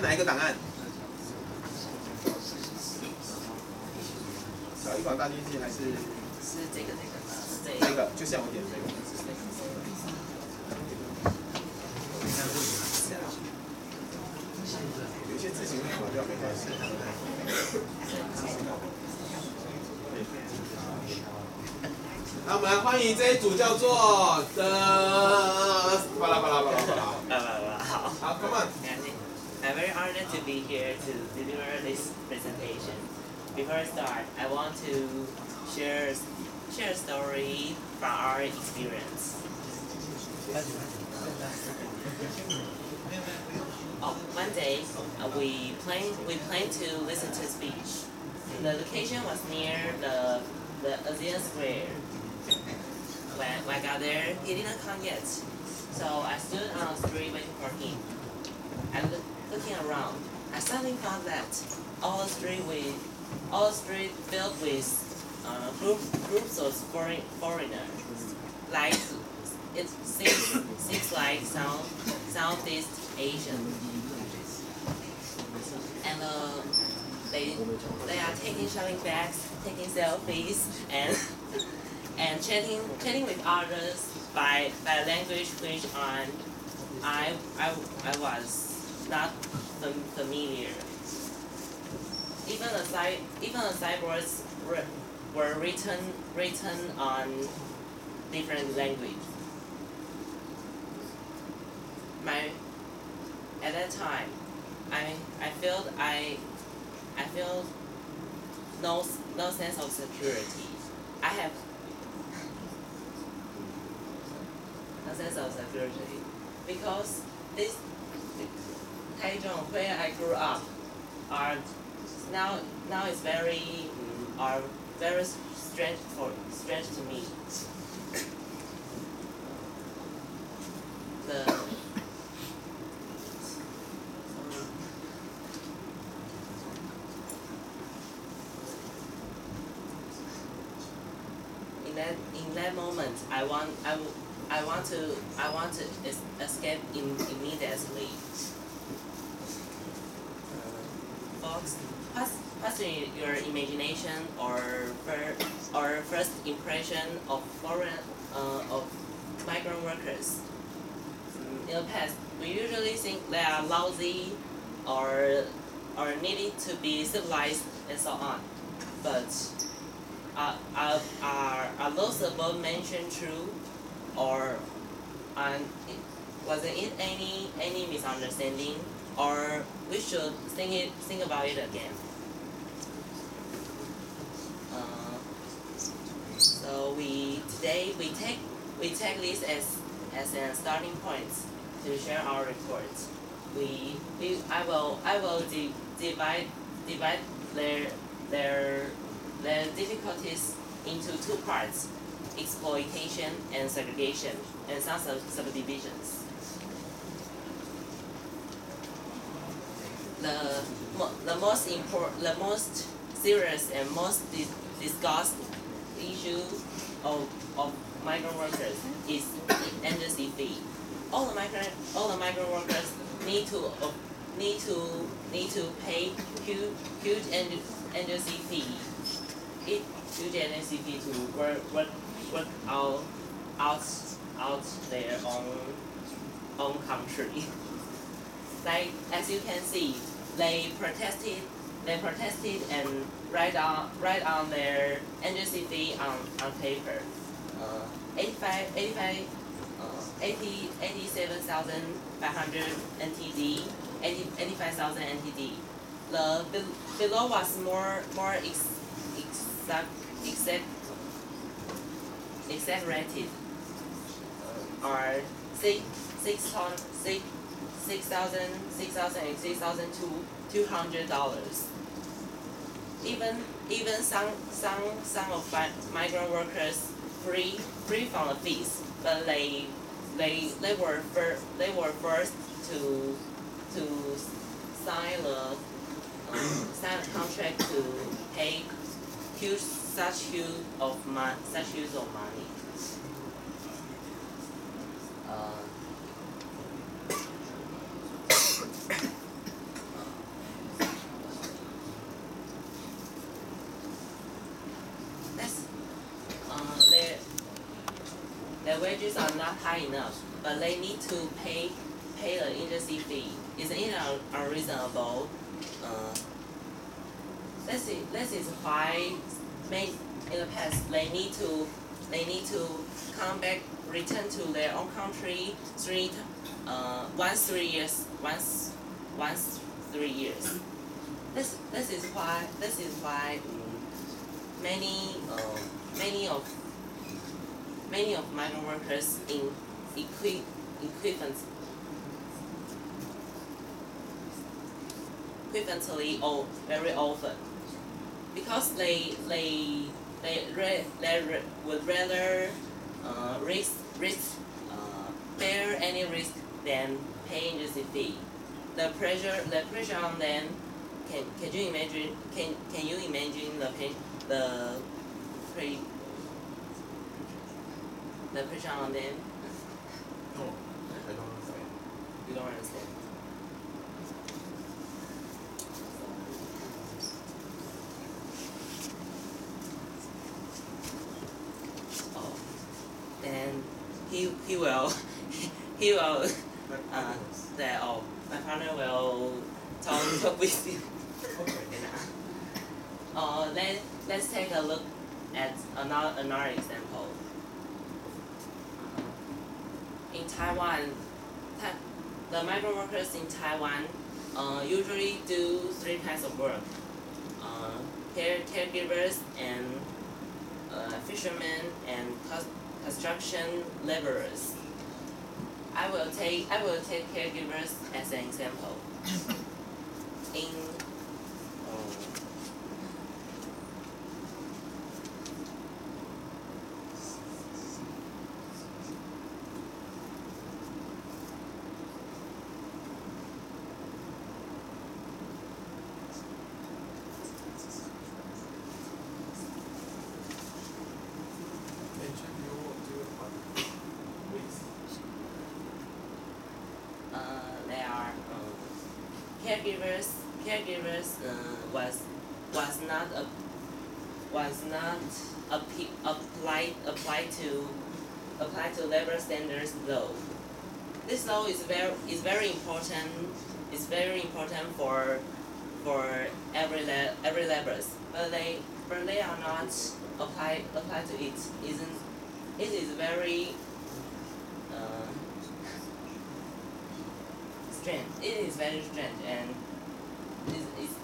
哪一个档案？小一广大电信还是？是这个。这个，就像我点这个。有一些字形没跑掉没关系。那我们来欢迎这一组叫做巴拉。好 ，Come on。I'm very honored to be here to deliver this presentation. Before I start, I want to share a story from our experience. One day, we planned to listen to a speech. The location was near the Asian Square. When I got there, he didn't come yet, so I stood on the street waiting for him. And looking around, I suddenly found that all the street filled with groups of foreigners. Like it seems like Southeast Asian, and they are taking shopping bags, taking selfies, and chatting with others by language which I was not familiar. Even the signboards were written on different language. At that time, I feel no sense of security. I have no sense of security because this Taichung, where I grew up, are now is very strange to me. In that moment, I want to escape immediately. Folks, what's your imagination or first impression of migrant workers? In the past, we usually think they are lousy or needed to be civilized and so on. But are those above mentioned true, or wasn't it any misunderstanding, or we should think about it again? So today we take this as a starting point to share our report. I will divide their difficulties into two parts: exploitation and segregation, and some subdivisions. The most serious and most discussed issue of migrant workers is agency fee. All the migrant workers need to pay huge agency fee. Huge agency fee to work out their own country. Like as you can see, they protested and write on their agency fee on paper. 87,500 NTD, 85,000 NTD. The below was more exaggerated, or 6,000 and $6,200. Even some of migrant workers free from the fees, but they were first to sign a contract to pay such huge of money. wages are not high enough, but they need to pay the agency fee. Isn't it unreasonable? This is why in the past they need to come back, return to their own country once 3 years. This is why many of migrant workers in equivalently or very often, because they would rather bear any risk than pay agency fee. The pressure on them. Can you imagine? Can you imagine the pressure on them? No, I don't understand. You don't understand. Oh, then he will say, oh, my partner will talk with you. Okay. Let's take a look at another example. In Taiwan, the migrant workers in Taiwan usually do 3 kinds of work: caregivers and fishermen and construction laborers. I will take caregivers as an example. In there are caregivers was not applied to labor standards law. This law is very important. It's very important for every laborers, but they are not applied to it. It is very strange. It is very strange and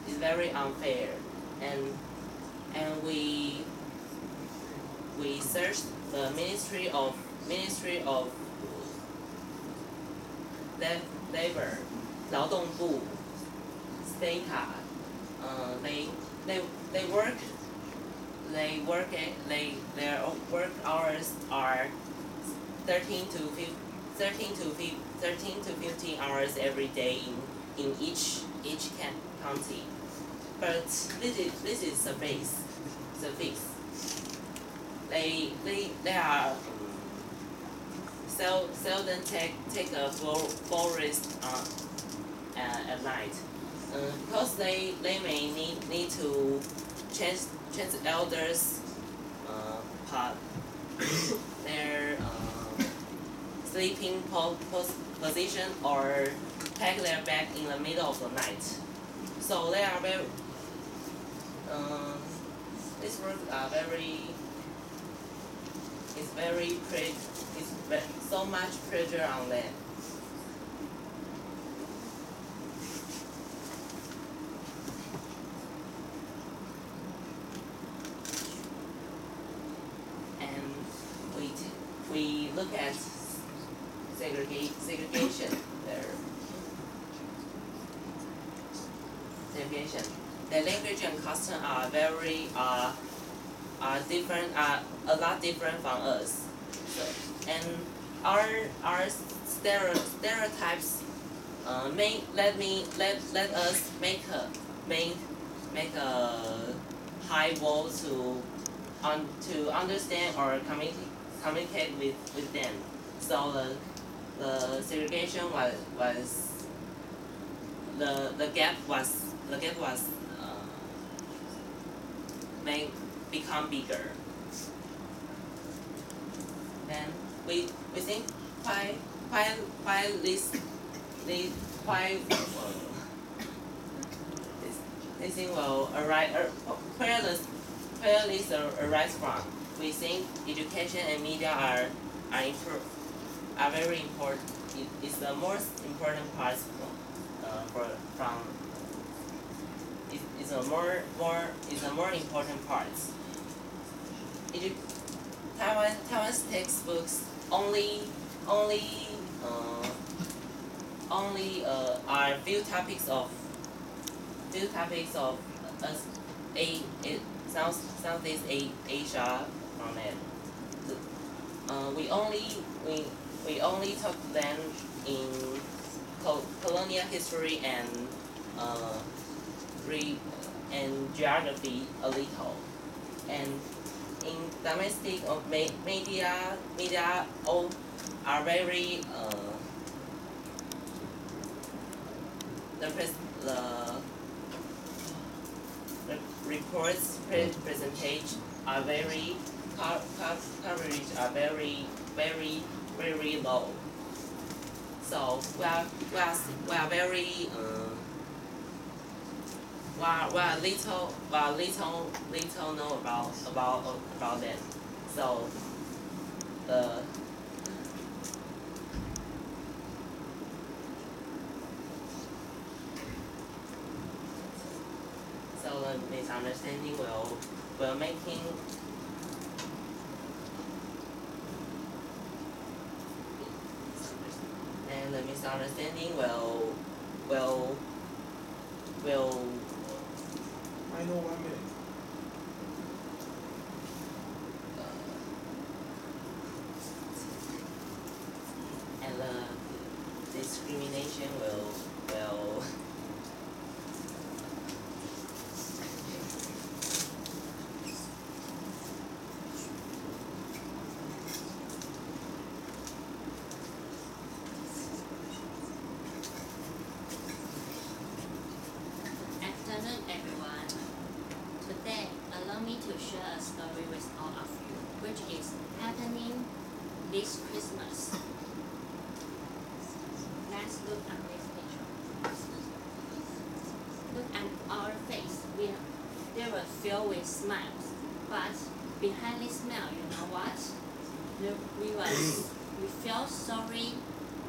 is very unfair. And we searched the Ministry of Labor, 劳动部 data. Their work hours are 13 to 15 hours every day in each county. But this is the fix. They are seldom take a full rest at night, because they may need to change elders their sleeping position or pack their bag in the middle of the night. So they are very these work are so much pressure on them. And we look at segregation there. Segregation. The language and custom are different, a lot different from us. So, and our stereotypes let us make a high wall to understand or communicate with them. So the segregation was the gap was become bigger. Then we think why this why this thing will arise where this arise from. We think education and media are very important. It's the most important part from it's a more important part. Taiwan's textbooks only are few topics of Southeast Asia from it. We only talk them in colonial history and geography a little, and in domestic media all are very the reports presentation are very coverage are very low. So we are very we are little know about them. So the misunderstanding will making and the misunderstanding will I know 1 minute. And the discrimination will Afternoon, everyone. Today, allow me to share a story with all of you, which is happening this Christmas. Let's look at this picture. Look at our face. They were filled with smiles, but behind this smile, you know what? We felt sorry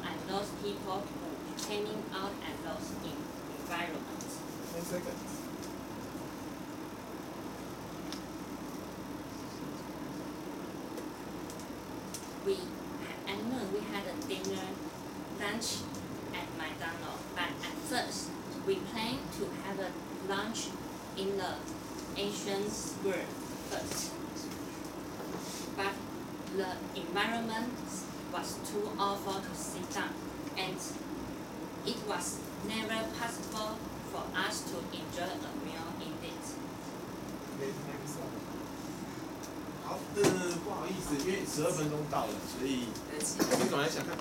at those people who came out at those environments. 10 seconds. At noon we had a lunch at McDonald's, but at first we planned to have a lunch in the Asian Square first. But the environment was too awful to sit down, and it was never possible for us to enjoy a meal in it. 好，不好意思，因为12分钟到了，所以我们本来想看。